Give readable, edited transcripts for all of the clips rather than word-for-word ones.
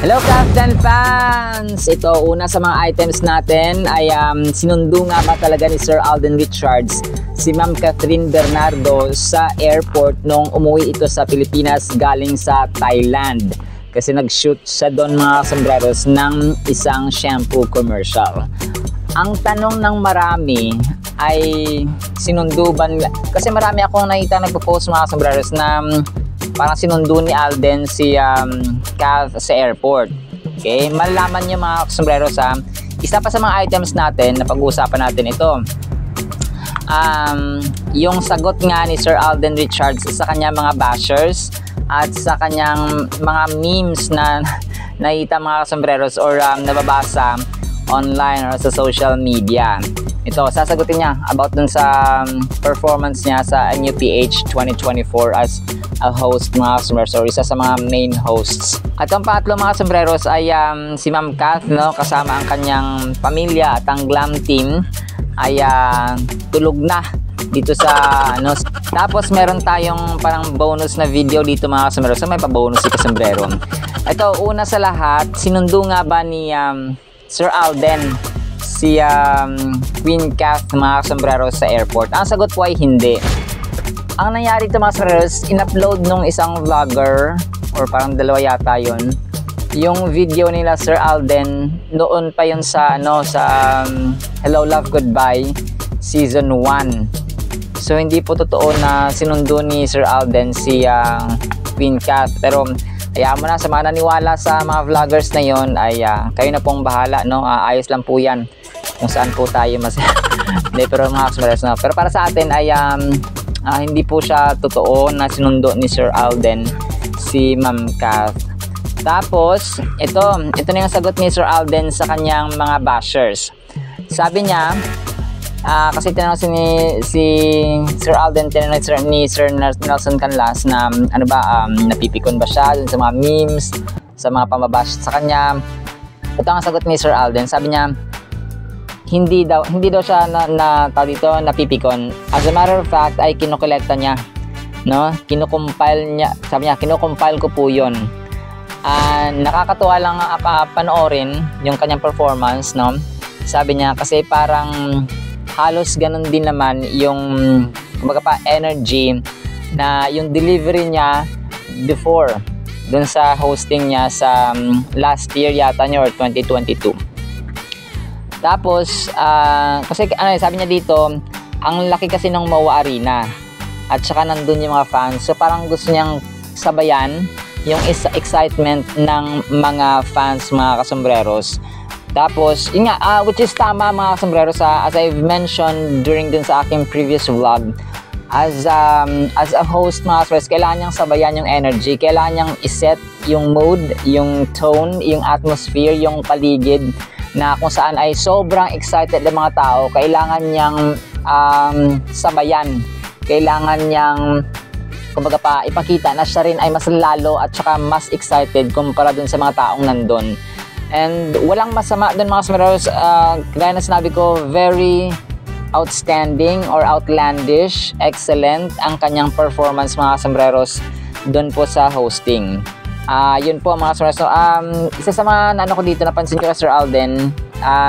Hello Captain fans! Ito, una sa mga items natin ay sinundo nga ba talaga ni Sir Alden Richards si Ma'am Catherine Bernardo sa airport nung umuwi ito sa Pilipinas galing sa Thailand. Kasi nag-shoot siya doon mga sombreros ng isang shampoo commercial. Ang tanong ng marami ay sinundo ba nila? Kasi marami akong nakita nagpo-post mga sombreros na parang sinundo ni Alden si Kath sa airport. Okay, malalaman nyo mga sombreros isa pa sa mga items natin na pag-uusapan natin ito. Yung sagot nga ni Sir Alden Richards sa kanya mga bashers at sa kanyang mga memes na nakita mga sombreros or nababasa online or sa social media. Ito, sasagutin niya about dun sa performance niya sa NUPH 2024 as a host mga sombreros or isa sa mga main hosts. At ang pangatlo mga sombreros ay si Ma'am Kath, no, kasama ang kanyang pamilya at ang glam team ay tulog na dito sa tapos meron tayong parang bonus na video dito mga sombreros. So may pa-bonus si kasombrero. Ito, una sa lahat, sinundo nga ba ni Sir Alden si Queen Kath mga sombreros sa airport? Ang sagot po ay hindi. Ang nangyari ito mga sombreros, in-upload nung isang vlogger or parang dalawa yata yun, yung video nila Sir Alden noon pa yun sa Hello Love Goodbye season 1. So hindi po totoo na sinundo ni Sir Alden si Queen Kath, pero hayaan mo na, sa mga naniwala sa mga vloggers na yon ay kayo na pong bahala, no? Ayos lang po yan kung saan po tayo mas hindi, pero mga sombreros, no? Pero para sa atin ay hindi po siya totoo na sinundo ni Sir Alden si Ma'am Kath. Tapos ito na yung sagot ni Sir Alden sa kanyang mga bashers. Sabi niya, kasi tinanong si Sir Alden, tinanong ni Sir Nelson Canlas na napipikon ba siya sa mga memes, sa mga pamabash sa kanya. Ito ang sagot ni Sir Alden. Sabi niya, hindi daw siya napipikon. As a matter of fact ay kinokolekta niya, no? Kino-compile niya. Sabi niya, kino-compile ko po 'yon. Nakakatuwa lang panoorin yung kanyang performance, no? Sabi niya kasi parang halos ganun din naman yung energy na yung delivery niya before dun sa hosting niya sa last year yata niya or 2022. Tapos kasi sabi niya dito, ang laki kasi ng MOA Arena at saka nandun yung mga fans, so parang gusto niyang sabayan yung excitement ng mga fans mga kasombreros. Tapos, yun nga, which is tama mga sombreros, as I've mentioned during dun sa aking previous vlog, as a host mga sombreros, kailangan niyang sabayan yung energy, kailangan niyang iset yung mood, yung tone, yung atmosphere, yung paligid na kung saan ay sobrang excited ng mga tao. Kailangan niyang sabayan, kailangan niyang ipakita na siya rin ay mas lalo at saka mas excited kumpara dun sa mga taong nandun. And walang masama doon mga sombreros, gaya na sinabi ko, very outstanding or outlandish, excellent ang kanyang performance mga sombreros doon po sa hosting. Yun po mga sombreros. Isa sa mga ko dito, napansin ko na Sir Alden,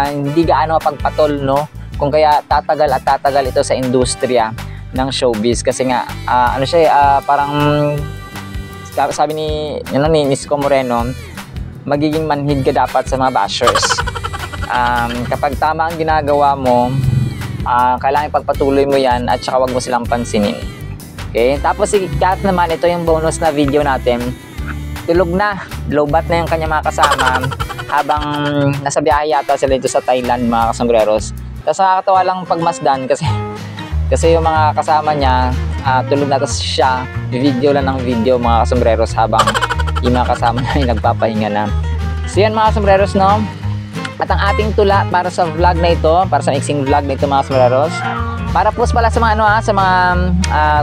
hindi gaano pagpatol, no? Kung kaya tatagal ito sa industriya ng showbiz kasi nga parang sabi ni Isko Moreno, magiging manhid ka dapat sa mga bashers. Kapag tama ang ginagawa mo, kailangan ipagpatuloy mo yan at saka wag mo silang pansinin. Okay? Tapos si Kath naman, ito yung bonus na video natin. Tulog na, lowbat na yung kanya mga kasama habang nasa biyahe yata sila dito sa Thailand mga kasombreros. Tapos nakakatawa lang pagmasdan kasi yung mga kasama niya tulog na, tapos siya video lang ng video mga kasombreros habang yung mga kasama niya ay nagpapahinga na. So yan mga sombreros, no? At ang ating tula para sa vlog na ito, para sa mixing vlog na ito mga sombreros, para po pala sa mga sa mga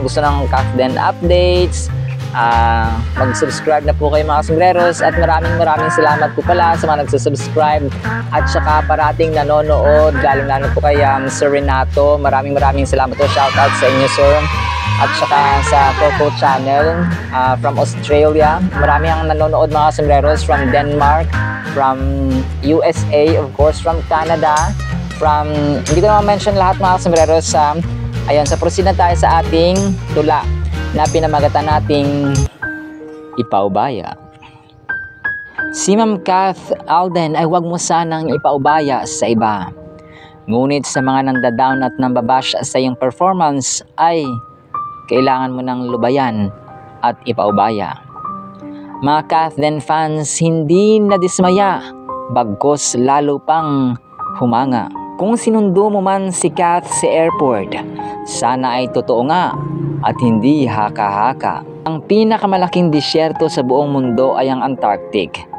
gusto ng Kathden updates, mag-subscribe na po kayo mga sombreros, at maraming salamat po pala sa mga nagsusubscribe at saka parating nanonood, lalo po kay Sir Renato. Maraming salamat po, shoutout sa inyo sir. at saka sa Coco Channel from Australia. Marami ang nanonood mga sombreros from Denmark, from USA, of course, from Canada, from, hindi ko naman mention lahat mga sombreros. Ayun, so proceed na tayo sa ating tula na pinamagatan nating ipaubaya. Si Ma'am Kath Alden ay huwag mo sanang ipaubaya sa iba. Ngunit sa mga nandadown at nambabash sa iyong performance ay kailangan mo ng lubayan at ipaubaya. Mga Kathden fans, hindi nadismaya, bagkus lalo pang humanga. Kung sinundo mo man si Kath sa airport, sana ay totoo nga at hindi haka-haka. Ang pinakamalaking disyerto sa buong mundo ay ang Antarctic.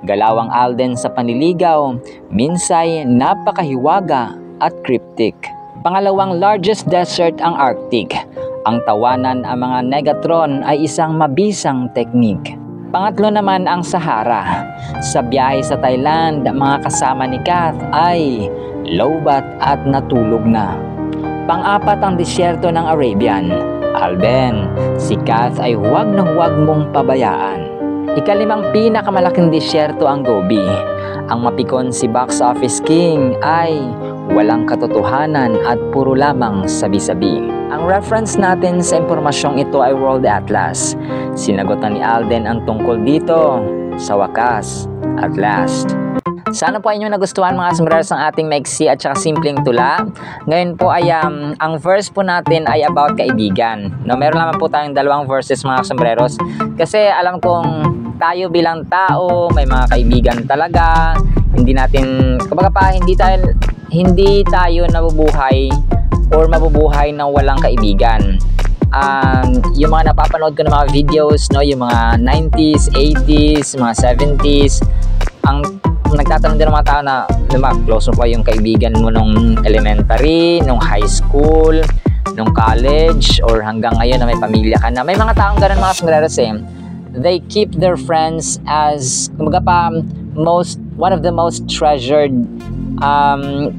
Galawang Alden sa panliligaw, minsay napakahiwaga at cryptic. Pangalawang largest desert ang Arctic. Ang tawanan ang mga negatron ay isang mabisang teknik. Pangatlo naman ang Sahara. Sa biyahe sa Thailand, mga kasama ni Kath ay lowbat at natulog na. Pang-apat ang disyerto ng Arabian. Alden, si Kath ay huwag na huwag mong pabayaan. Ikalimang pinakamalaking disyerto ang Gobi. Ang mapikon si Box Office King ay walang katotohanan at puro lamang sabi-sabi. Ang reference natin sa impormasyong ito ay World Atlas. Sinagot ni Alden ang tungkol dito sa wakas at last. Sana po inyong nagustuhan mga sombreros ang ating maiksi at saka simpleng tula. Ngayon po ay ang verse po natin ay about kaibigan. No, meron naman po tayong dalawang verses mga sombreros. Kasi alam kong tayo bilang tao, may mga kaibigan talaga. Hindi natin, kumbaga pa, hindi tayo nabubuhay or mabubuhay na walang kaibigan. Yung mga napapanood ko ng mga videos, no, yung mga 90s, 80s, mga 70s, ang nagtatanong din ng mga tao na close mo pa yung kaibigan mo nung elementary, nung high school, nung college, or hanggang ngayon na may pamilya ka na. May mga taong ganun mga sombreros eh. They keep their friends as, kumbaga pa, one of the most treasured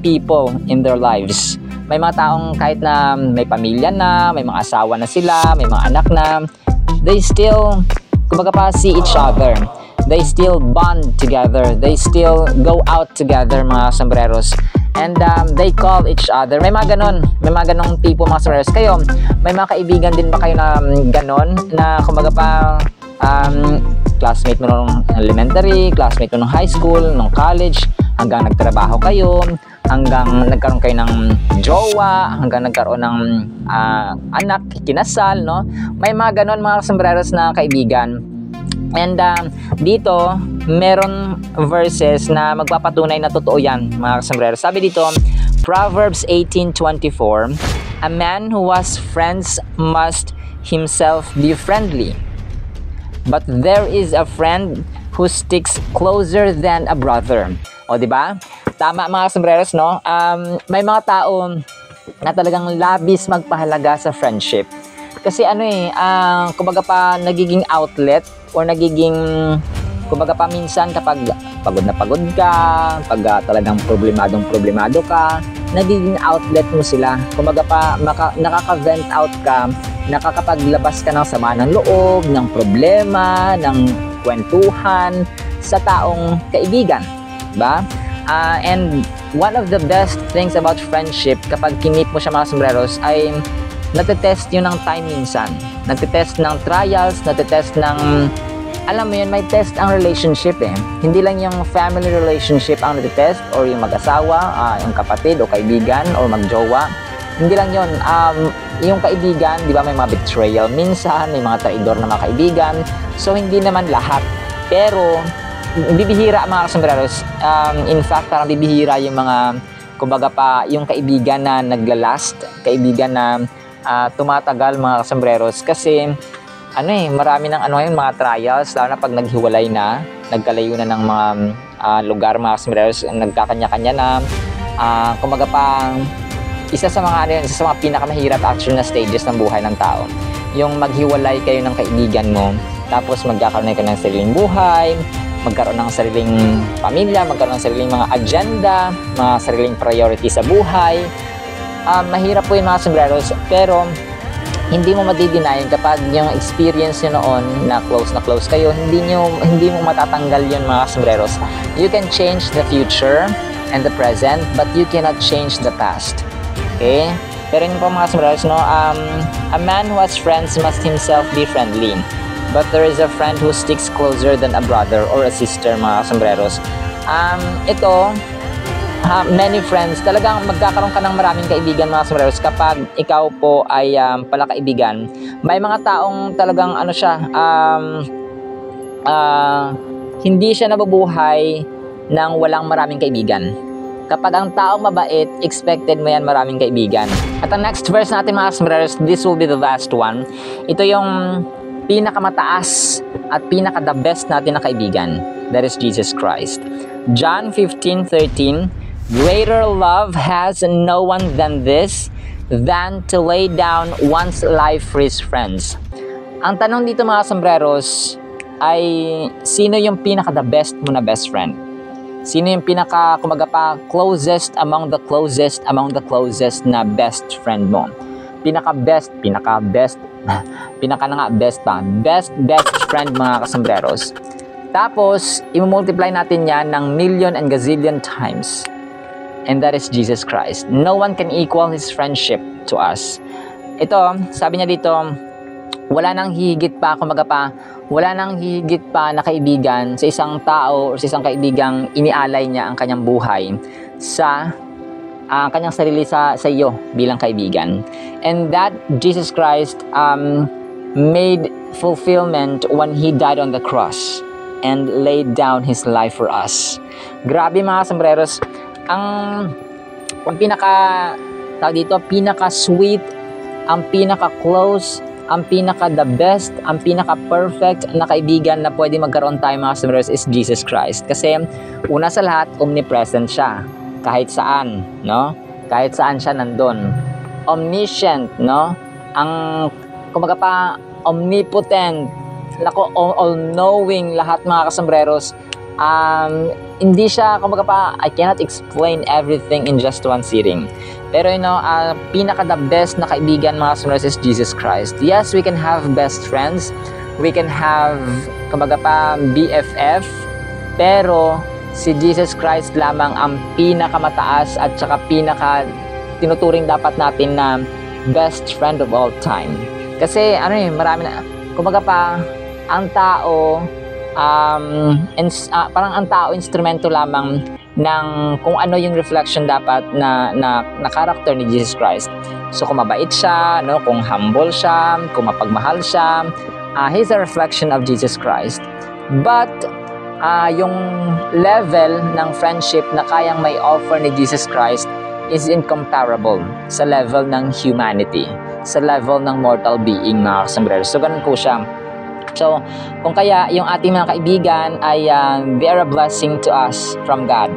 people in their lives. May mga taong kahit na may pamilya na, may mga asawa na sila, may mga anak na, they still, kumbaga pa, see each other. They still bond together. They still go out together mga sombreros. And they call each other. May mga ganong tipo mga sombreros. Kayo, may mga kaibigan din ba kayo na ganon? Na kumbaga pa, classmate mo nung elementary, classmate mo nung high school, nung college, hanggang nagtrabaho kayo, hanggang nagkaroon kayo ng jowa, hanggang nagkaroon ng anak, kinasal, no? May mga ganon mga sombreros na kaibigan. And dito, meron verses na magpapatunay na totoo yan, mga sombreros. Sabi dito, Proverbs 18:24, a man who has friends must himself be friendly. But there is a friend who sticks closer than a brother. O, diba? Tama mga sombreros, no? May mga tao na talagang labis magpahalaga sa friendship. Kasi kumbaga pa nagiging outlet or nagiging, kumbaga pa minsan kapag pagod na pagod ka, pag talagang problemado ka, nagiging outlet mo sila. Kumbaga pa nakaka-vent out ka, nakakapaglabas ka ng sama ng loob, ng problema, ng kwentuhan sa taong kaibigan. Diba? And one of the best things about friendship kapag kinip mo siya mga sombreros ay natetest yun ng time minsan. Natetest ng trials, natetest ng, alam mo yun, may test ang relationship eh. Hindi lang yung family relationship ang natetest or yung mag-asawa, yung kapatid o kaibigan or magjowa. Hindi lang yun. Yung kaibigan, di ba may mga betrayal minsan, may mga traidor na mga kaibigan. So hindi naman lahat. Pero bibihira mga sombreros. In fact, parang bibihira yung mga, kumbaga pa, yung kaibigan na naglalast, kaibigan na tumatagal mga sombreros. Kasi marami ng mga trials, lalo na pag naghiwalay na, nagkalayo na ng mga lugar mga sombreros, nagkakanya-kanya na. Kumbaga pa, isa sa mga pinakamahirap actually na stages ng buhay ng tao. Yung maghiwalay kayo ng kaibigan mo, tapos magkakaroon kayo ng sariling buhay, magkaroon ng sariling pamilya, magkaroon ng sariling mga agenda, mga sariling priority sa buhay. Mahirap po yung mga sombreros, pero hindi mo madideny kapag yung experience nyo noon na close kayo, hindi mo matatanggal yun mga sombreros. You can change the future and the present, but you cannot change the past. Okay? Pero yun po mga sombreros, no? A man who has friends must himself be friendly. But there is a friend who sticks closer than a brother or a sister mga sombreros. Many friends, talagang magkakaroon ka ng maraming kaibigan mga sombreros kapag ikaw po ay palakaibigan. May mga taong talagang hindi siya nabubuhay ng walang maraming kaibigan. Kapag ang taong mabait, expected mo yan maraming kaibigan. At ang next verse natin mga sombreros, this will be the last one. Ito yung pinakamataas at pinaka-the best natin na kaibigan. That is Jesus Christ. John 15:13, greater love has no one than this, than to lay down one's life for his friends. Ang tanong dito mga sombreros ay sino yung pinaka-the best mo na best friend? Sino yung closest among the closest na best friend mo? Best friend mga kasombreros. Tapos, i-multiply natin yan ng million and gazillion times. And that is Jesus Christ. No one can equal His friendship to us. Ito, sabi niya dito, wala nang hihigit pa na kaibigan sa isang tao o sa isang kaibigang inialay niya ang kanyang buhay sa kanyang sarili sa iyo bilang kaibigan. And that Jesus Christ made fulfillment when He died on the cross and laid down His life for us. Grabe mga sombreros, ang pinaka-sweet, ang pinaka-close, ang pinaka-the best, ang pinaka-perfect na kaibigan na pwede magkaroon tayo mga sombreros is Jesus Christ. Kasi una sa lahat, omnipresent siya. Kahit saan, no? Kahit saan siya nandun. Omniscient, no? Omnipotent, all-knowing, lahat mga kasombreros. Hindi siya, I cannot explain everything in just one sitting. Pero pinaka-the best na kaibigan mga kasombreros is Jesus Christ. Yes, we can have best friends. We can have, BFF. Pero, si Jesus Christ lamang ang pinakamataas at saka tinuturing dapat natin na best friend of all time. Kasi, marami na, ang tao, parang ang tao instrumento lamang ng kung ano yung reflection dapat na character ni Jesus Christ. So kung mabait siya, no, kung humble siya, kung mapagmahal siya, he's a reflection of Jesus Christ. But yung level ng friendship na kayang may offer ni Jesus Christ is incomparable sa level ng humanity, sa level ng mortal being mga kasombreros. So ganun po siya. So, kung kaya yung ating mga kaibigan ay they are a blessing to us from God.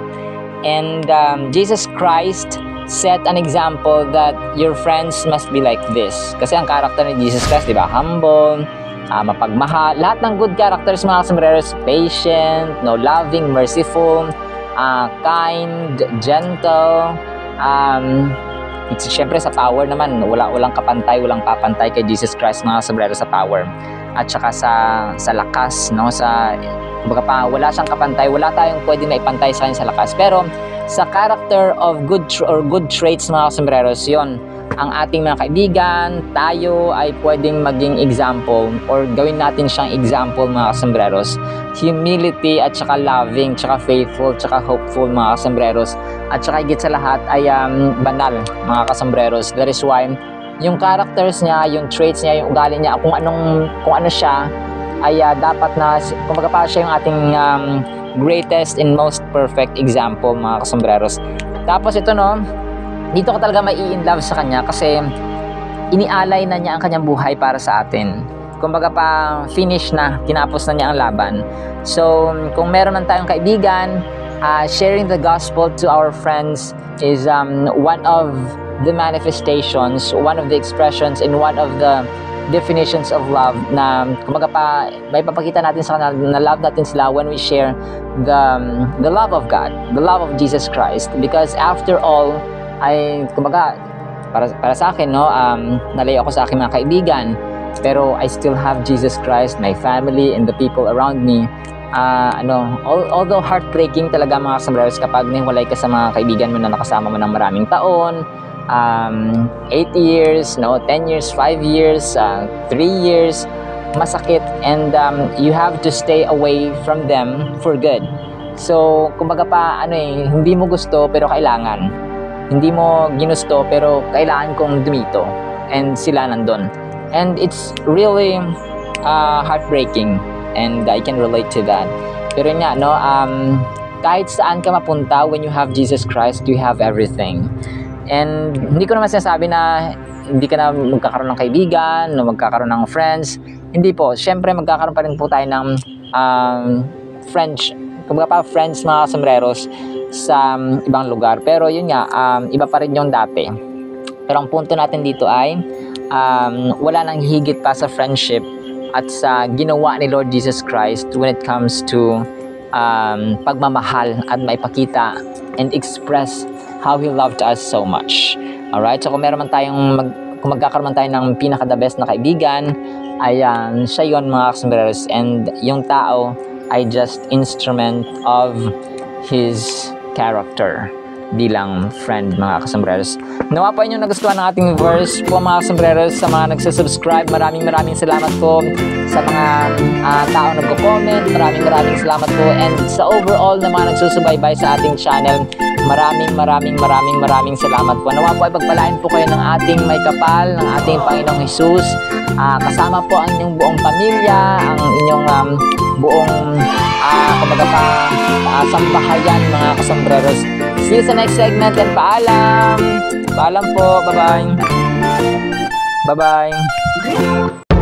And Jesus Christ set an example that your friends must be like this. Kasi ang character ni Jesus Christ, di ba? Humble, mapagmahal. Lahat ng good characters mga sombreros, patient, loving, merciful, kind, gentle. Siyempre sa power naman, walang walang papantay kay Jesus Christ mga sombreros sa power. At saka sa lakas, no? Wala siyang kapantay, wala tayong pwede maipantay sa kanya sa lakas. Pero sa character of good traits mga sombreros, yon ang ating mga kaibigan, tayo ay pwedeng maging example or gawin natin siyang example mga sombreros. Humility at saka loving, saka faithful, saka hopeful mga sombreros. At saka higit sa lahat ay banal mga kasombreros. That is why yung characters niya, yung traits niya, yung ugali niya, kung ano siya ay dapat na siya yung ating greatest and most perfect example mga kasombreros. Tapos ito dito ka talaga mai-in-love sa kanya kasi inialay na niya ang kanyang buhay para sa atin. Finish na, tinapos na niya ang laban. So kung meron man tayong kaibigan, sharing the gospel to our friends is one of the manifestations, one of the expressions, and one of the definitions of love na may papakita natin sa kanila na love natin sila when we share the love of God, the love of Jesus Christ. Because after all, para sa akin, no, nalayo ako sa aking mga kaibigan, pero I still have Jesus Christ, my family, and the people around me. Although heartbreaking talaga mga sombreros kapag nahiwalay ka sa mga kaibigan mo na nakasama mo ng maraming taon, 8 years, 10 years, 5 years, 3 years, masakit, and you have to stay away from them for good. So, kumbaga pa, hindi mo gusto pero kailangan. Hindi mo ginusto pero kailangan kong dumito. And sila nandun. And it's really heartbreaking. And I can relate to that. Pero nga, kahit saan ka mapunta, when you have Jesus Christ, you have everything. And hindi ko naman sinasabi na hindi ka na magkakaroon ng kaibigan, magkakaroon ng friends. Hindi po. Siyempre, magkakaroon pa rin po tayo ng friends mga sombreros sa ibang lugar. Pero yun nga, iba pa rin yung dati. Pero ang punto natin dito ay wala nang higit pa sa friendship at sa ginawa ni Lord Jesus Christ when it comes to pagmamahal at maipakita and express how He loved us so much. Alright? So kung magkakaroon tayo ng pinaka-the best na kaibigan, ayan, siya yun mga sombreros. And yung tao ay just instrument of His character bilang friend mga kasombreros. Nawa po inyong nagustuhan ng ating verse po mga kasombreros. Sa mga nagsasubscribe, maraming salamat po. Sa mga tao nagko-comment, maraming salamat po. And sa overall na mga nagsusubaybay sa ating channel, maraming salamat po. Nawa po ay pagpalain po kayo ng ating may kapal, ng ating Panginoong Jesus. Kasama po ang inyong buong pamilya, ang inyong buong sambahayan mga kasombreros. See you sa next segment and paalam! Paalam po, bye-bye! Bye-bye!